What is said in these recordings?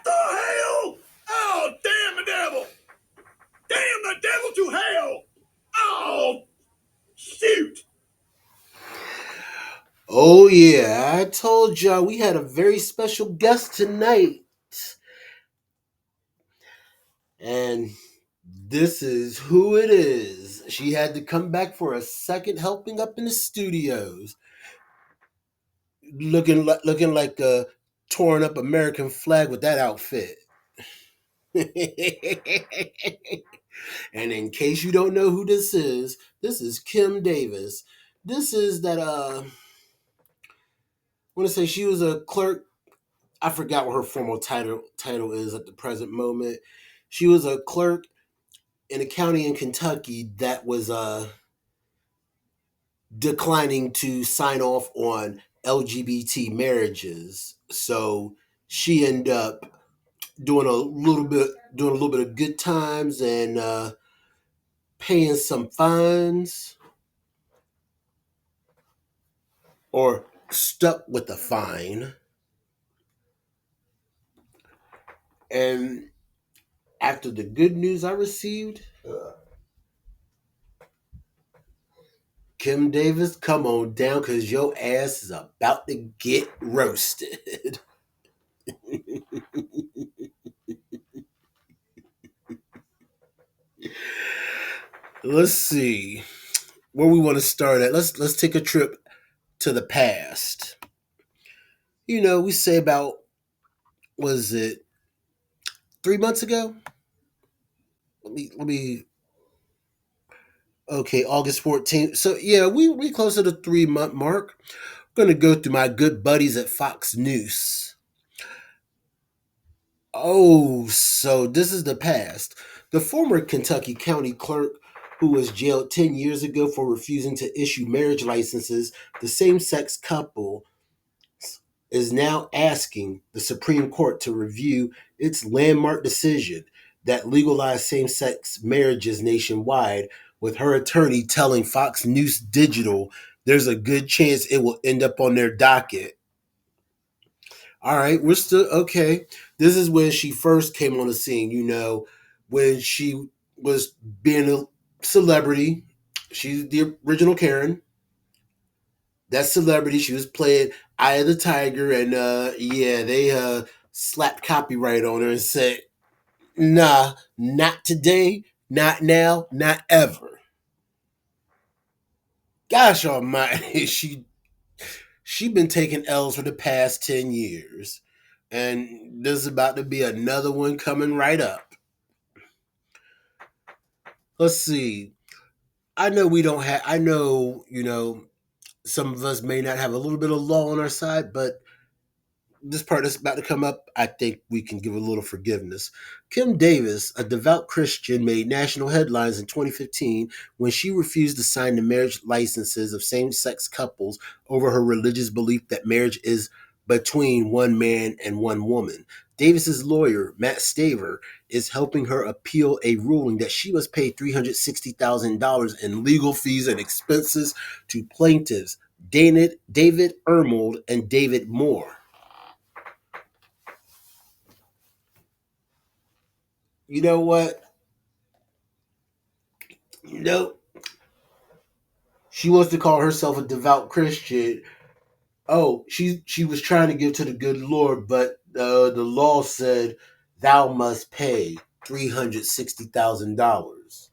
the hell? Oh, damn the devil! Damn the devil to hell! Oh, shoot! Oh, yeah, I told y'all we had a very special guest tonight. And this is who it is. She had to come back for a second helping up in the studios. Looking like a torn up American flag with that outfit. And in case you don't know who this is Kim Davis. This is that I want to say she was a clerk. I forgot what her formal title is at the present moment. She was a clerk in a county in Kentucky that was declining to sign off on LGBT marriages. So she ended up doing a little bit of good times and paying some fines or stuck with the fine. And after the good news I received, Kim Davis, come on down because your ass is about to get roasted. Let's see where we want to start at. Let's take a trip to the past. You know, we say about was it 3 months ago? Let me okay, August 14th. So yeah, we close to the 3 month mark. I'm gonna go through my good buddies at Fox News. Oh, so this is the past. The former Kentucky County Clerk, who was jailed 10 years ago for refusing to issue marriage licenses to same sex couple, is now asking the Supreme Court to review its landmark decision that legalized same sex marriages nationwide, with her attorney telling Fox News Digital there's a good chance it will end up on their docket. All right, we're still okay. This is when she first came on the scene, when she was being a celebrity. She's the original Karen. That celebrity, she was playing Eye of the Tiger, and yeah, they slapped copyright on her and said, nah, not today, not now, not ever. Gosh almighty, she been taking L's for the past 10 years. And there's about to be another one coming right up. Let's see. I know, some of us may not have a little bit of law on our side, but this part that's about to come up, I think we can give a little forgiveness. Kim Davis, a devout Christian, made national headlines in 2015 when she refused to sign the marriage licenses of same sex couples over her religious belief that marriage is between one man and one woman. Davis's lawyer, Matt Staver, is helping her appeal a ruling that she must pay $360,000 in legal fees and expenses to plaintiffs David Ermold and David Moore. You know what? Nope. She wants to call herself a devout Christian. Oh, she was trying to give to the good Lord, but the law said thou must pay $360,000.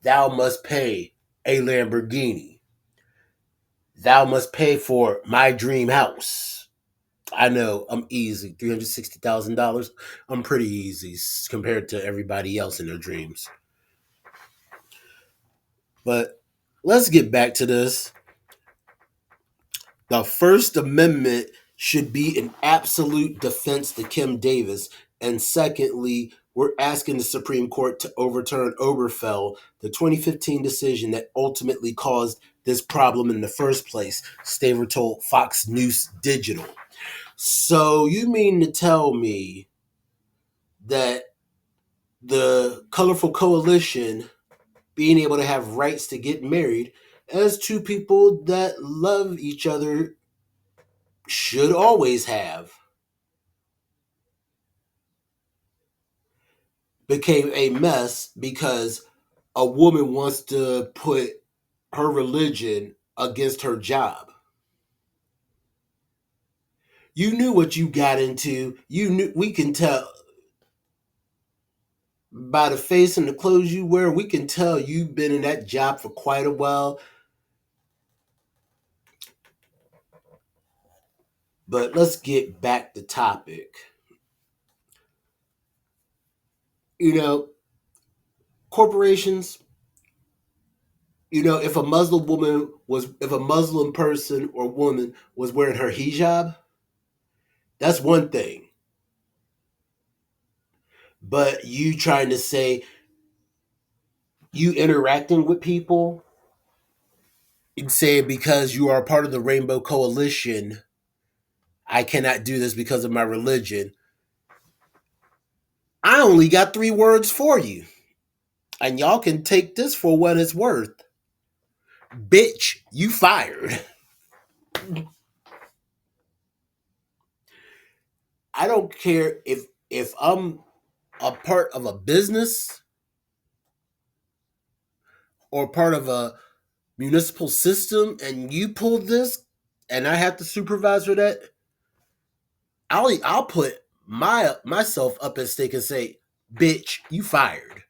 Thou must pay a Lamborghini. Thou must pay for my dream house. I know I'm easy. $360,000. I'm pretty easy compared to everybody else in their dreams. But let's get back to this. The First Amendment should be an absolute defense to Kim Davis. And secondly, we're asking the Supreme Court to overturn Obergefell, the 2015 decision that ultimately caused this problem in the first place, Staver told Fox News Digital. So you mean to tell me that the colorful coalition being able to have rights to get married as two people that love each other should always have? became a mess because a woman wants to put her religion against her job. You knew what you got into. You knew, we can tell by the face and the clothes you wear, we can tell you've been in that job for quite a while. But let's get back to topic. You know, corporations, if a Muslim woman was, if a Muslim person or woman was wearing her hijab, that's one thing. But you trying to say you interacting with people and saying because you are a part of the Rainbow Coalition, I cannot do this because of my religion. I only got 3 words for you. And y'all can take this for what it's worth. Bitch, you fired. I don't care if I'm a part of a business or part of a municipal system and you pull this and I have to supervise for that. I'll put myself up at stake and say, bitch, you fired.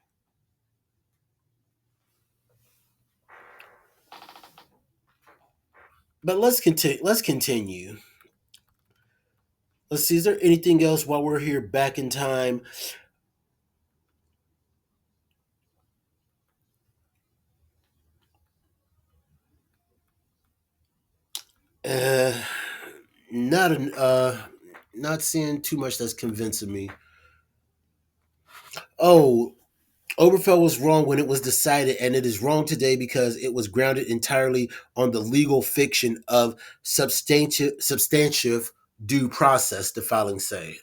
But let's continue. Let's see, is there anything else while we're here back in time? Uh not an not seeing too much that's convincing me. Oh, Oberfell was wrong when it was decided, and it is wrong today because it was grounded entirely on the legal fiction of substantive due process, the filings say.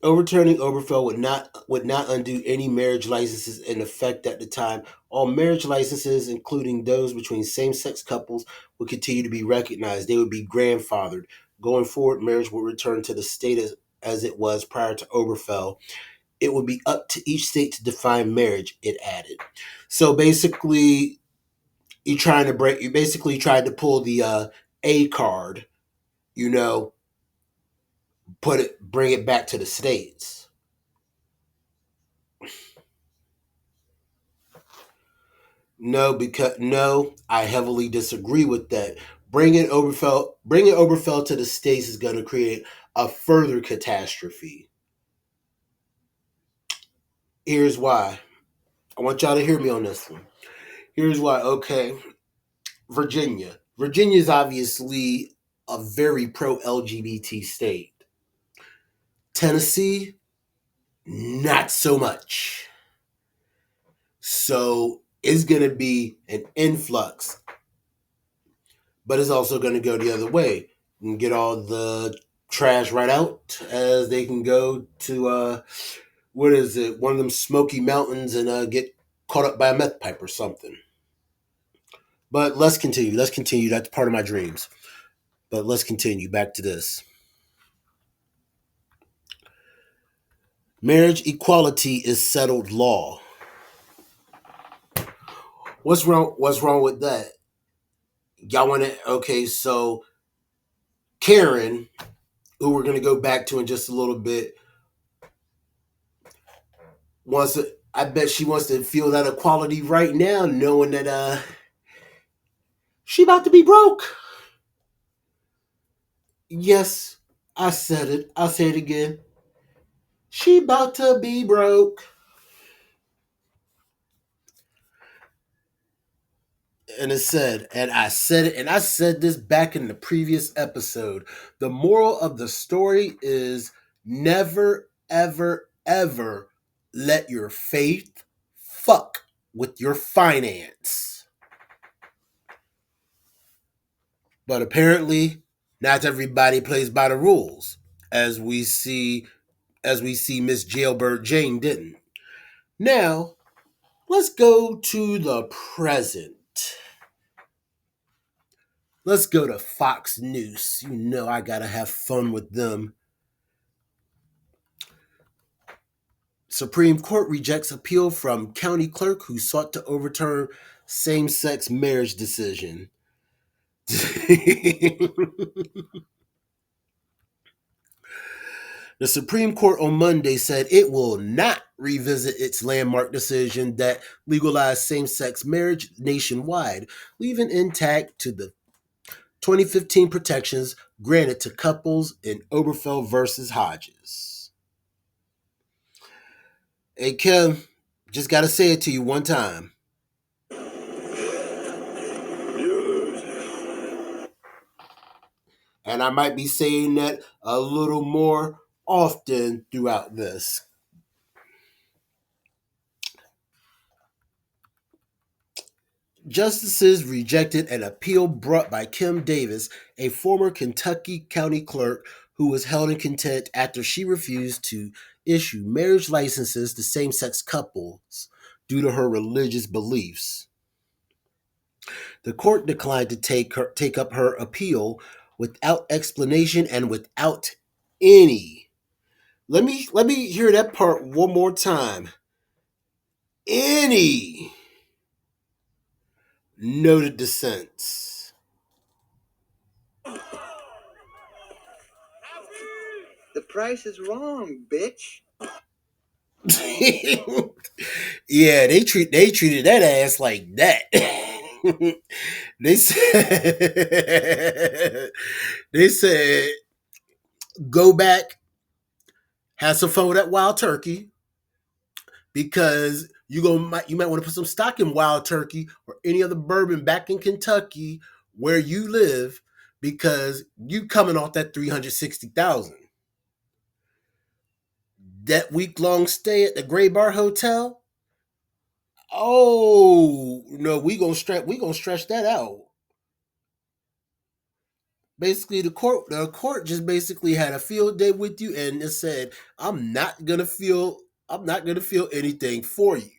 Overturning Oberfell would not undo any marriage licenses in effect at the time. All marriage licenses, including those between same-sex couples, would continue to be recognized. They would be grandfathered. Going forward, marriage would return to the state as it was prior to Oberfell. It would be up to each state to define marriage, it added. So basically, you basically tried to pull the A card, you know, bring it back to the states. No, I heavily disagree with that. Bringing Oberfell to the states is going to create a further catastrophe. Here's why. I want y'all to hear me on this one. Here's why. Okay, Virginia. Virginia is obviously a very pro LGBT state. Tennessee, not so much. So it's going to be an influx, but it's also going to go the other way and get all the trash right out as they can go to what is it, one of them Smoky Mountains and get caught up by a meth pipe or something. But let's continue. Let's continue. That's part of my dreams. But let's continue back to this. Marriage equality is settled law. What's wrong? What's wrong with that? Y'all want to? Okay, so Karen, who we're going to go back to in just a little bit, wants to. I bet she wants to feel that equality right now, knowing that she about to be broke. Yes, I said it. I'll say it again. She about to be broke. And it said, and I said it, and I said this back in the previous episode. The moral of the story is never, ever, ever let your faith fuck with your finance. But apparently, not everybody plays by the rules, as we see, Miss Jailbird Jane didn't. Now, let's go to the present. Let's go to Fox News. You know I gotta have fun with them. Supreme Court rejects appeal from county clerk who sought to overturn same-sex marriage decision. The Supreme Court on Monday said it will not revisit its landmark decision that legalized same sex marriage nationwide, leaving intact to the 2015 protections granted to couples in Oberfeld versus Hodges. Hey, Kim, just got to say it to you one time. And I might be saying that a little more often throughout this. Justices rejected an appeal brought by Kim Davis, a former Kentucky county clerk who was held in contempt after she refused to issue marriage licenses to same sex couples due to her religious beliefs. The court declined to take up her appeal without explanation and without any. Let me hear that part one more time. Any noted dissents. The price is wrong, bitch. Yeah, they treated that ass like that. They said they said go back, have some fun with that wild turkey because you might want to put some stock in wild turkey or any other bourbon back in Kentucky where you live because you coming off that 360,000. That week long stay at the Gray Bar Hotel. Oh no, we gonna stretch that out. Basically, the court just basically had a field day with you and it said, I'm not gonna feel anything for you.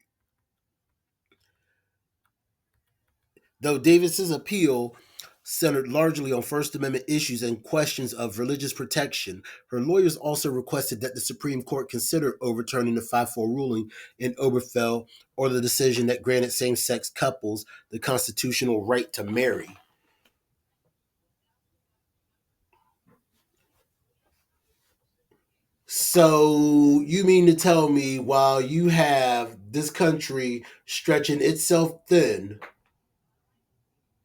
Though Davis's appeal centered largely on First Amendment issues and questions of religious protection, her lawyers also requested that the Supreme Court consider overturning the 5-4 ruling in Oberfeld or the decision that granted same sex couples the constitutional right to marry. So you mean to tell me while you have this country stretching itself thin,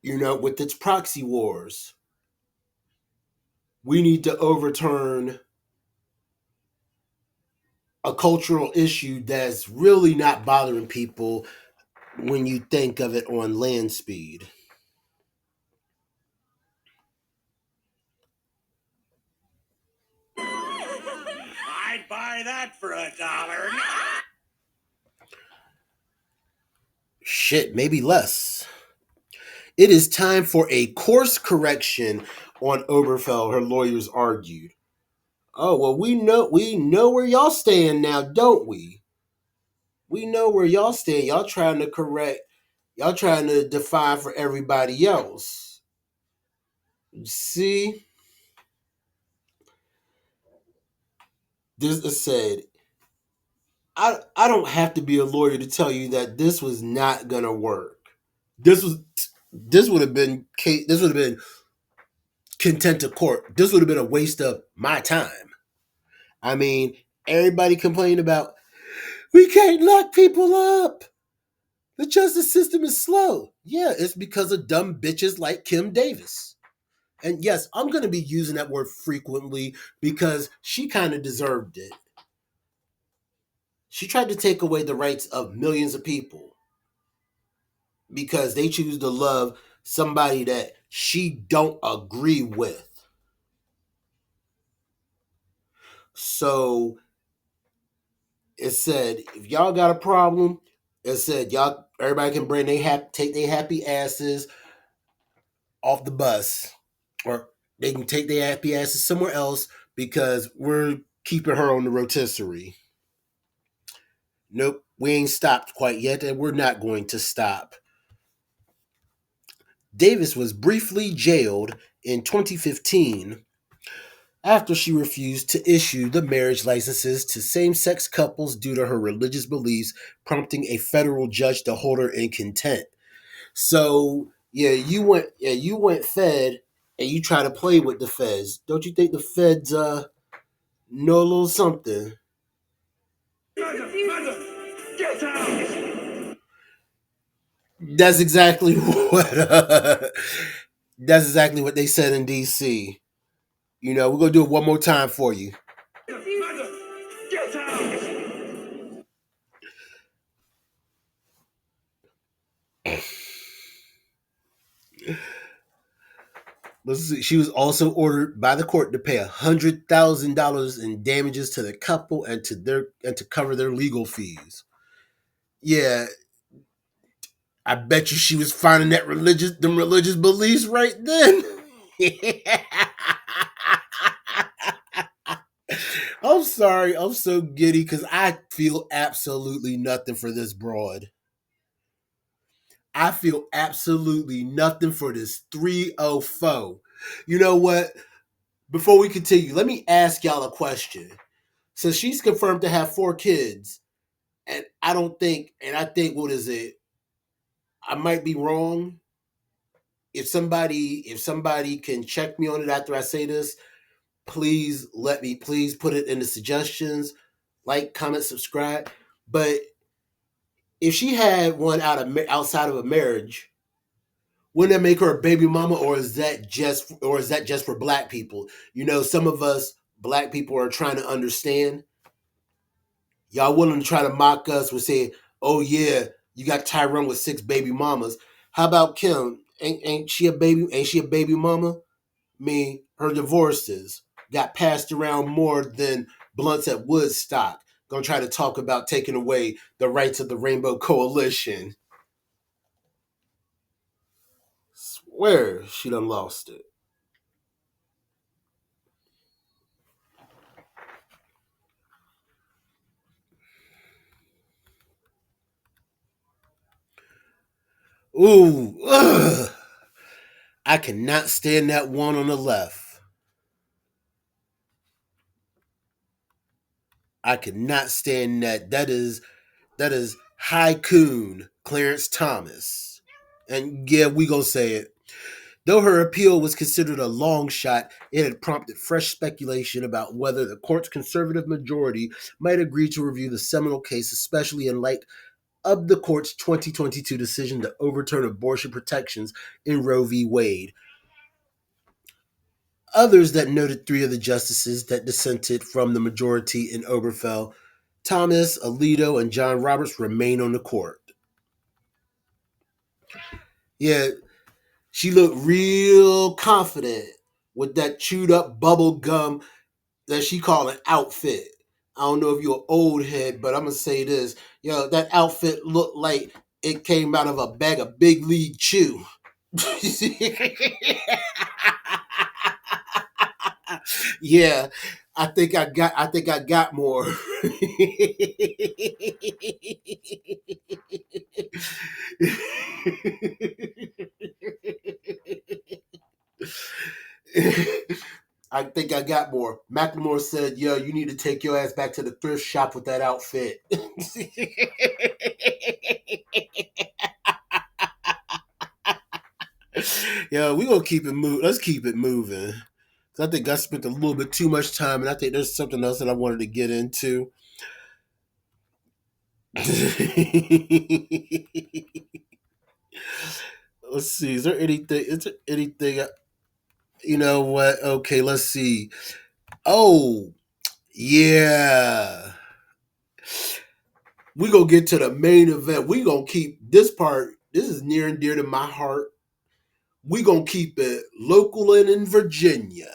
with its proxy wars, we need to overturn a cultural issue that's really not bothering people when you think of it on land speed. I'd buy that for $1. Shit, maybe less. It is time for a course correction on Oberfeld, her lawyers argued. Oh, well, we know where y'all stand now, don't we? We know where y'all stand. Y'all trying to define for everybody else. See, this is said. I don't have to be a lawyer to tell you that this was not gonna work. This was this would have been content to court. This would have been a waste of my time. I mean, everybody complained about we can't lock people up. The justice system is slow. Yeah, it's because of dumb bitches like Kim Davis. And yes, I'm going to be using that word frequently because she kind of deserved it. She tried to take away the rights of millions of people because they choose to love somebody that she don't agree with. So it said, if y'all got a problem, it said y'all everybody can bring take their happy asses off the bus, or they can take their happy asses somewhere else because we're keeping her on the rotisserie. Nope, we ain't stopped quite yet, and we're not going to stop. Davis was briefly jailed in 2015 after she refused to issue the marriage licenses to same sex couples due to her religious beliefs, prompting a federal judge to hold her in contempt. So you went Fed and you try to play with the Feds. Don't you think the Feds know a little something? Get out! That's exactly what that's exactly what they said in DC. You know, we're gonna do it one more time for you. Get out! Let's see. She was also ordered by the court to pay $100,000 in damages to the couple and to cover their legal fees. Yeah, I bet you she was finding them religious beliefs right then. I'm sorry, I'm so giddy because I feel absolutely nothing for this broad. I feel absolutely nothing for this 304. You know what? Before we continue, let me ask y'all a question. So she's confirmed to have 4 kids, and I think, what is it? I might be wrong. If somebody can check me on it after I say this, please put it in the suggestions, like, comment, subscribe. But if she had one outside of a marriage, wouldn't that make her a baby mama, or is that just for black people? You know, some of us black people are trying to understand. Y'all willing to try to mock us with saying, "Oh yeah, you got Tyrone with 6 baby mamas." How about Kim? Ain't she a baby? Ain't she a baby mama? Me, her divorces got passed around more than blunts at Woodstock. Gonna try to talk about taking away the rights of the Rainbow Coalition. Swear she done lost it. Ooh, ugh. I cannot stand that one on the left. I cannot stand that. That is High Coon Clarence Thomas. And yeah, we gonna say it. Though her appeal was considered a long shot, it had prompted fresh speculation about whether the court's conservative majority might agree to review the seminal case, especially in light of the court's 2022 decision to overturn abortion protections in Roe v. Wade. Others that noted 3 of the justices that dissented from the majority in Oberfell, Thomas, Alito, and John Roberts, remain on the court. Yeah, she looked real confident with that chewed up bubble gum that she called an outfit. I don't know if you're an old head, but I'm gonna say this. Yo, that outfit looked like it came out of a bag of Big League Chew. Yeah, I think I got more. I think I got more. Macklemore said, "Yo, you need to take your ass back to the thrift shop with that outfit." Yo, we gonna keep it move. Let's keep it moving. 'Cause I think I spent a little bit too much time, and I think there's something else that I wanted to get into. Let's see. Is there anything? Is there anything? You know what? Okay, let's see. Oh, yeah. We gonna get to the main event. We gonna keep this part. This is near and dear to my heart. We gonna keep it local and in Virginia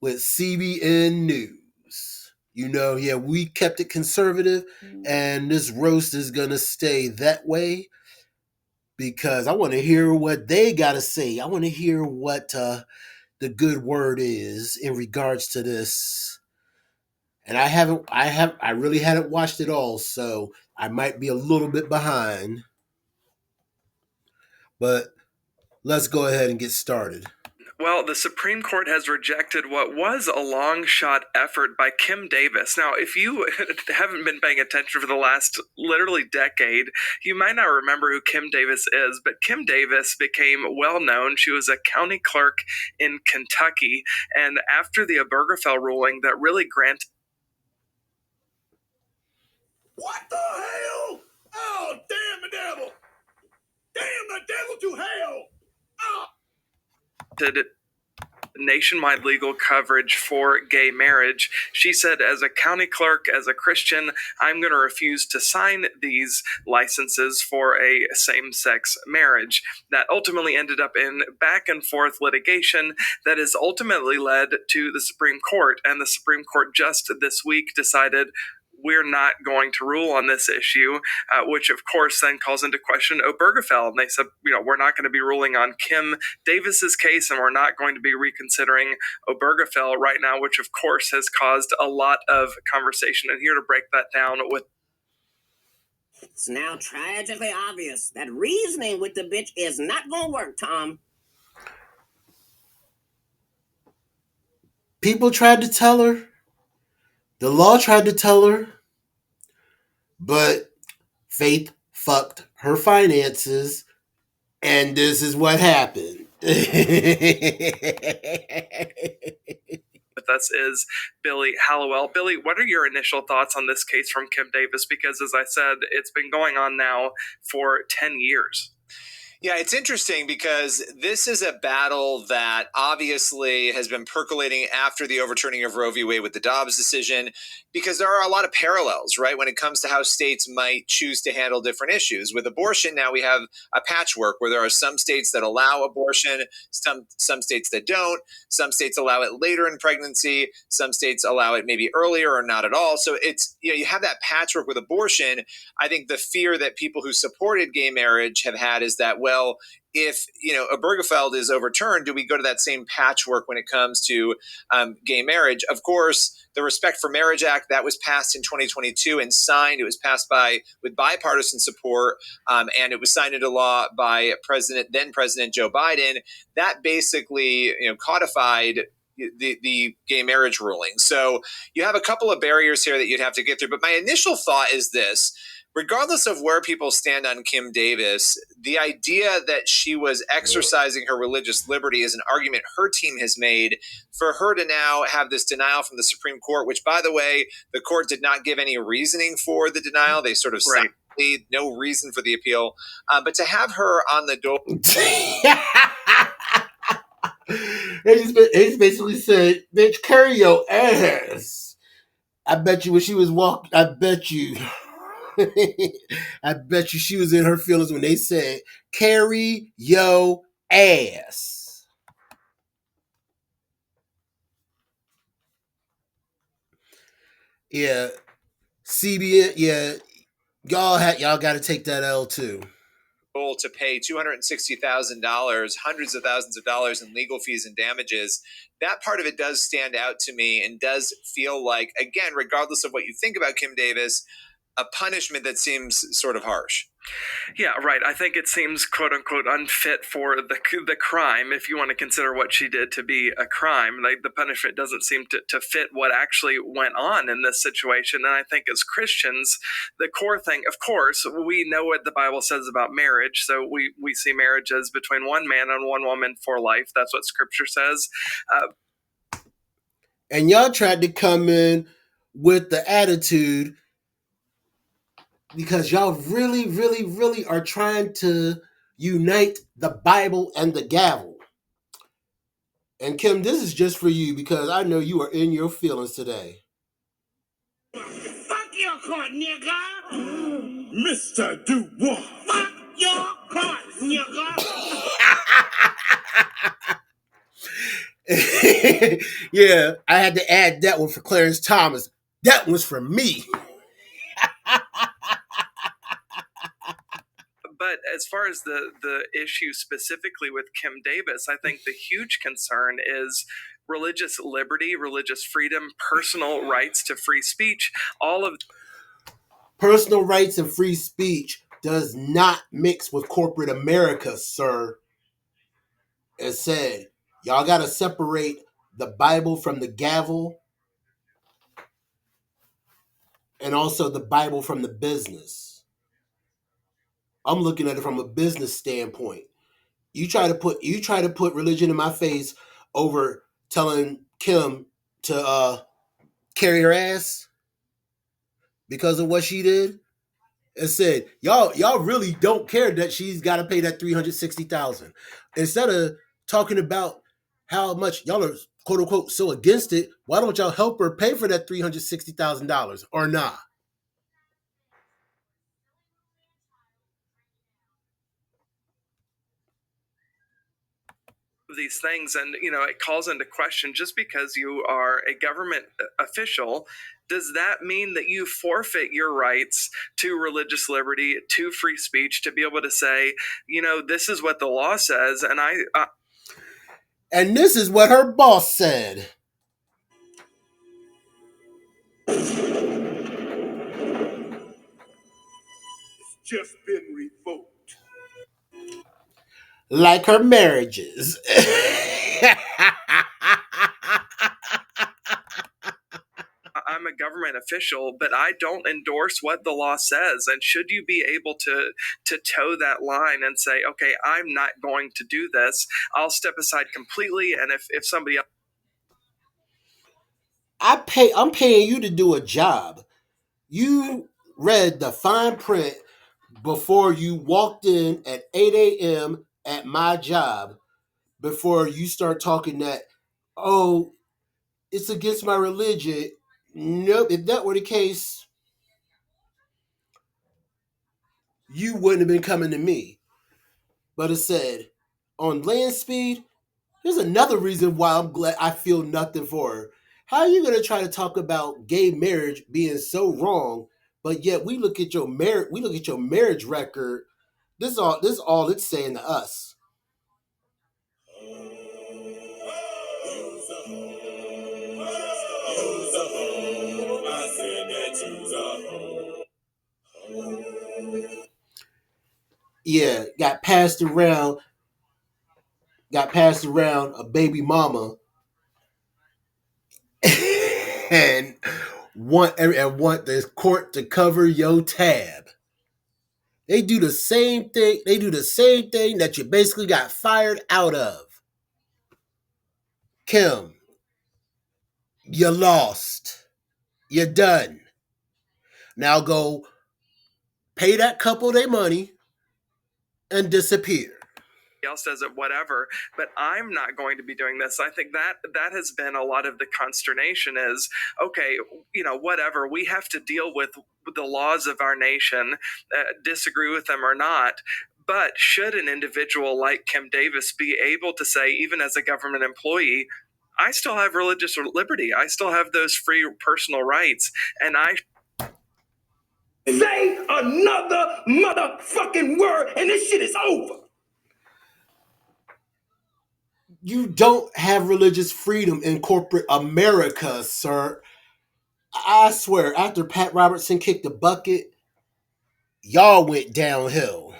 with CBN News. You know, yeah, we kept it conservative, and this roast is gonna stay that way because I want to hear what they gotta say. I want to hear what the good word is in regards to this. And I really hadn't watched it all, so I might be a little bit behind. But let's go ahead and get started. Well, the Supreme Court has rejected what was a long shot effort by Kim Davis. Now, if you haven't been paying attention for the last literally decade, you might not remember who Kim Davis is, but Kim Davis became well known. She was a county clerk in Kentucky, and after the Obergefell ruling that really granted What the hell? Oh, damn the devil! Damn the devil to hell! Oh. nationwide legal coverage for gay marriage, she said, as a county clerk, as a Christian, I'm going to refuse to sign these licenses for a same sex marriage. That ultimately ended up in back and forth litigation that has ultimately led to the Supreme Court. And the Supreme Court just this week decided we're not going to rule on this issue, which of course then calls into question Obergefell. And they said, we're not going to be ruling on Kim Davis's case, and we're not going to be reconsidering Obergefell right now, which of course has caused a lot of conversation. And here to break that down with It's now tragically obvious that reasoning with the bitch is not gonna work, Tom. People tried to tell her. The law tried to tell her. But Faith fucked her finances, and this is what happened. with us is Billy Hallowell. Billy, what are your initial thoughts on this case from Kim Davis? Because as I said, it's been going on now for 10 years. Yeah, it's interesting because this is a battle that obviously has been percolating after the overturning of Roe v. Wade with the Dobbs decision, because there are a lot of parallels, right, when it comes to how states might choose to handle different issues. With abortion, now we have a patchwork where there are some states that allow abortion, some states that don't, some states allow it later in pregnancy, some states allow it maybe earlier or not at all. So it's, you have that patchwork with abortion. I think the fear that people who supported gay marriage have had is that, well, if Obergefell is overturned, do we go to that same patchwork when it comes to gay marriage? Of course, the Respect for Marriage Act that was passed in 2022 and signed. It was passed with bipartisan support, and it was signed into law by then President Joe Biden. That basically codified the gay marriage ruling. So you have a couple of barriers here that you'd have to get through. But my initial thought is this. Regardless of where people stand on Kim Davis, the idea that she was exercising her religious liberty is an argument her team has made. For her to now have this denial from the Supreme Court, which, by the way, the court did not give any reasoning for the denial. They sort of cited no reason for the appeal. But to have her on the door. He basically said, bitch, carry your ass. I bet you when she was walking, I bet you she was in her feelings when they said, carry your ass. Yeah. CBN, yeah. Y'all got to take that L too. To pay $260,000, hundreds of thousands of dollars in legal fees and damages. That part of it does stand out to me and does feel like, again, regardless of what you think about Kim Davis, a punishment that seems sort of harsh. Yeah, right. I think it seems quote unquote unfit for the crime, if you want to consider what she did to be a crime. Like, the punishment doesn't seem to fit what actually went on in this situation. And I think as Christians, the core thing, of course, we know what the Bible says about marriage. So we see marriage as between one man and one woman for life. That's what Scripture says. And y'all tried to come in with the attitude because y'all really, really, really are trying to unite the Bible and the gavel. And Kim, this is just for you because I know you are in your feelings today. Fuck your court, nigga! Mr. Dubois! Fuck your court, nigga! Yeah, I had to add that one for Clarence Thomas. That was for me. But as far as the issue specifically with Kim Davis, I think the huge concern is religious liberty, religious freedom, personal rights to free speech. All of personal rights and free speech does not mix with corporate America, sir. As said, Y'all got to separate the Bible from the gavel and also the Bible from the business. I'm looking at it from a business standpoint. You try to put religion in my face over telling Kim to carry her ass because of what she did, and said y'all really don't care that she's got to pay that $360,000 instead of talking about how much y'all are quote unquote so against it. Why don't y'all help her pay for that $360,000 or not? These things, and it calls into question, just because you are a government official, does that mean that you forfeit your rights to religious liberty, to free speech, to be able to say, this is what the law says, and And this is what her boss said. It's just been revoked. Like her marriages. I'm a government official, but I don't endorse what the law says. And should you be able to toe that line and say, okay, I'm not going to do this, I'll step aside completely, and if somebody else, I'm paying you to do a job. You read the fine print before you walked in at 8 a.m. at my job, before you start talking that, oh, it's against my religion. Nope, if that were the case, you wouldn't have been coming to me. But it said, on land speed, here's another reason why I'm glad I feel nothing for her. How are you gonna try to talk about gay marriage being so wrong, but yet we look at your marriage record. This is all it's saying to us. Yeah, got passed around a baby mama and want the court to cover your tab. They do the same thing. They do the same thing that you basically got fired out of. Kim, you lost. You're done. Now go pay that couple their money and disappear. else does it, whatever, but I'm not going to be doing this. I think that has been a lot of the consternation is, okay, whatever, we have to deal with the laws of our nation, disagree with them or not. But should an individual like Kim Davis be able to say, even as a government employee, I still have religious liberty, I still have those free personal rights, and I Say another motherfucking word and this shit is over. You don't have religious freedom in corporate America, sir. I swear, after Pat Robertson kicked the bucket, y'all went downhill.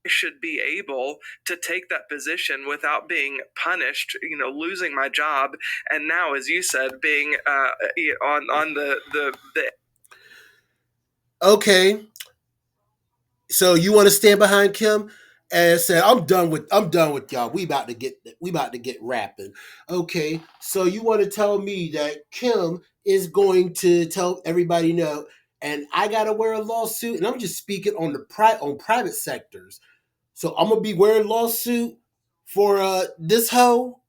should be able to take that position without being punished, losing my job, and now, as you said, being on the Okay, so you want to stand behind Kim and say, I'm done with y'all. We about to get rapping. Okay, so you want to tell me that Kim is going to tell everybody no, and I gotta wear a lawsuit, and I'm just speaking on on private sectors. So I'm gonna be wearing lawsuit for this hoe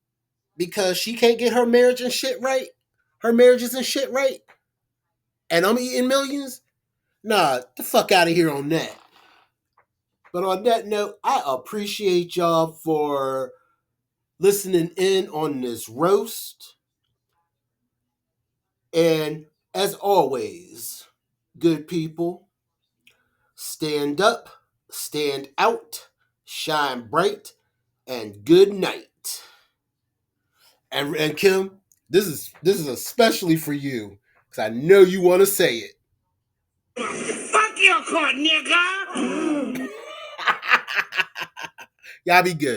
because she can't get her marriage and shit right. Her marriages and shit right, and I'm eating millions. Nah, the fuck out of here on that. But on that note, I appreciate y'all for listening in on this roast. And as always, good people, stand up, stand out, shine bright, and good night. And Kim, this is especially for you because I know you want to say it. Fuck your court, nigga. Y'all be good.